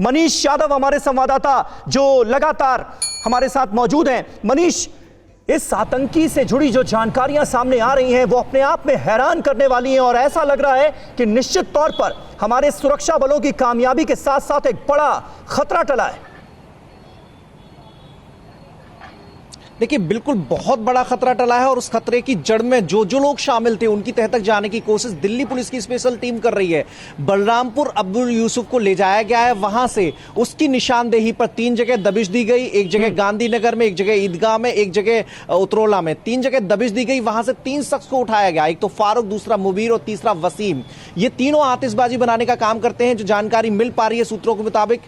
मनीष यादव हमारे संवाददाता जो लगातार हमारे साथ मौजूद हैं। मनीष, इस आतंकी से जुड़ी जो जानकारियां सामने आ रही हैं वो अपने आप में हैरान करने वाली हैं और ऐसा लग रहा है कि निश्चित तौर पर हमारे सुरक्षा बलों की कामयाबी के साथ साथ एक बड़ा खतरा टला है। देखिए, बिल्कुल बहुत बड़ा खतरा टला है और उस खतरे की जड़ में जो जो लोग शामिल थे उनकी तह तक जाने की कोशिश दिल्ली पुलिस की स्पेशल टीम कर रही है। बलरामपुर अब्दुल यूसुफ को ले जाया गया है, वहां से उसकी निशानदेही पर 3 जगह दबिश दी गई। एक जगह गांधीनगर में, एक जगह ईदगाह में, एक जगह उतरौला में, 3 जगह दबिश दी गई। वहां से 3 शख्स को उठाया गया, एक तो फारूक, दूसरा मुबीर और तीसरा वसीम। ये तीनों आतिशबाजी बनाने का काम करते हैं। जो जानकारी मिल पा रही है सूत्रों के मुताबिक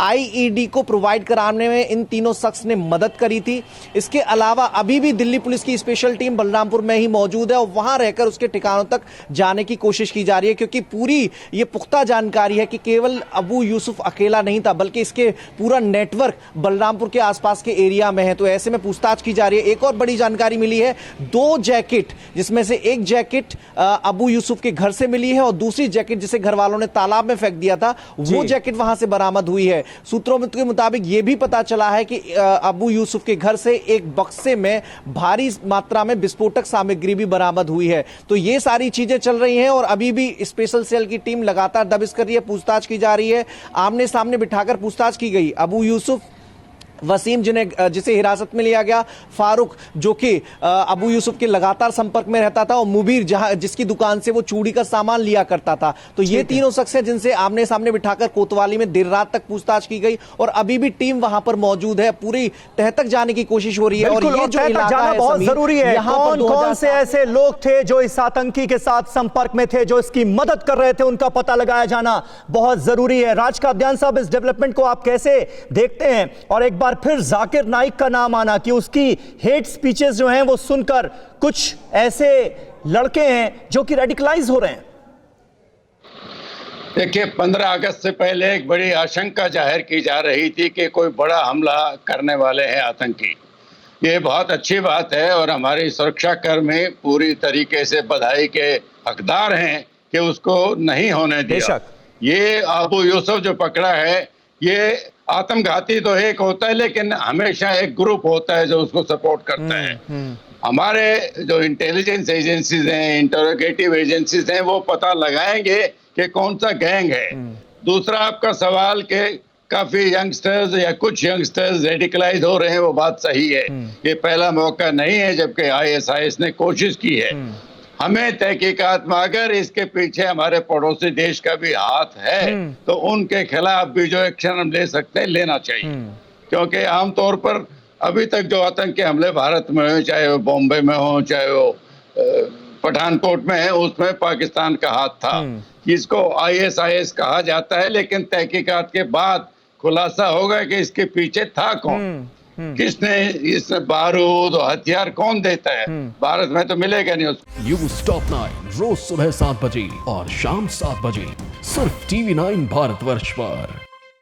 आईईडी को प्रोवाइड कराने में इन तीनों शख्स ने मदद करी थी। इसके अलावा अभी भी दिल्ली पुलिस की स्पेशल टीम बलरामपुर में ही मौजूद है और वहां रहकर उसके ठिकानों तक जाने की कोशिश की जा रही है, क्योंकि पूरी ये पुख्ता जानकारी है कि केवल अबू यूसुफ अकेला नहीं था, बल्कि इसके पूरा नेटवर्क बलरामपुर के आसपास के एरिया में है। तो ऐसे में पूछताछ की जा रही है। एक और बड़ी जानकारी मिली है, 2 जैकेट, जिसमें से एक जैकेट अबू यूसुफ के घर से मिली है और दूसरी जैकेट जिसे घर वालों ने तालाब में फेंक दिया था, वो जैकेट वहां से बरामद हुई है। सूत्रों के मुताबिक यह भी पता चला है कि अबू यूसुफ के घर से एक बक्से में भारी मात्रा में विस्फोटक सामग्री भी बरामद हुई है। तो ये सारी चीजें चल रही हैं और अभी भी स्पेशल सेल की टीम लगातार दबिश कर रही है, पूछताछ की जा रही है। आमने सामने बिठाकर पूछताछ की गई। अबू यूसुफ, वसीम जिसे हिरासत में लिया गया, फारूक जो कि अबू यूसुफ के लगातार संपर्क में रहता था, और मुबीर जिसकी दुकान से वो चूड़ी का सामान लिया करता था। तो ये तीनों शख्स हैं जिनसे आमने सामने बिठाकर कोतवाली में देर रात तक पूछताछ की गई और अभी भी टीम वहां पर मौजूद है। पूरी तह तक जाने की कोशिश हो रही है और ये जो इलाका है बहुत जरूरी है। कौन से ऐसे लोग थे जो इस आतंकी के साथ संपर्क में थे, जो इसकी मदद कर रहे थे, उनका पता लगाया जाना बहुत जरूरी है। राज कादियान साहब, इस डेवलपमेंट को आप कैसे देखते हैं? और एक बार फिर जाकिर नाइक का नाम आना कि उसकी हेट स्पीचेस जो हैं वो सुनकर कुछ ऐसे लड़के हैं जो कि रेडिकलाइज हो रहे हैं। देखिए, 15 अगस्त से पहले एक बड़ी आशंका जाहिर की जा रही थी कि कोई बड़ा हमला करने वाले हैं आतंकी। ये बहुत अच्छी बात है और हमारी सुरक्षा कर्मी पूरी तरीके से बधाई के हकदार हैं कि उसको नहीं होने दिया। ये अबू यूसुफ जो पकड़ा है, ये आत्मघाती तो एक होता है, लेकिन हमेशा एक ग्रुप होता है जो उसको सपोर्ट करता है। हमारे जो इंटेलिजेंस एजेंसीज हैं, इंटरोगेटिव एजेंसीज हैं, वो पता लगाएंगे कि कौन सा गैंग है। दूसरा, आपका सवाल कि काफी यंगस्टर्स या कुछ यंगस्टर्स रेडिकलाइज हो रहे हैं, वो बात सही है। ये पहला मौका नहीं है जबकि ISIS ने कोशिश की है। हमें तहकीकात में अगर इसके पीछे हमारे पड़ोसी देश का भी हाथ है तो उनके खिलाफ भी जो एक्शन हम ले सकते हैं लेना चाहिए, क्योंकि आमतौर पर अभी तक जो आतंकी हमले भारत में हो, चाहे वो बॉम्बे में हो, चाहे वो पठानकोट में है, उसमें पाकिस्तान का हाथ था। इसको ISIS कहा जाता है, लेकिन तहकीकात के बाद खुलासा होगा कि इसके पीछे था कौन, किसने इस बारूद और हथियार कौन देता है। भारत में तो मिलेगा नहीं उसको। न्यूज़ टॉप 9 रोज सुबह 7 बजे और शाम 7 बजे सिर्फ TV9 भारतवर्ष पर।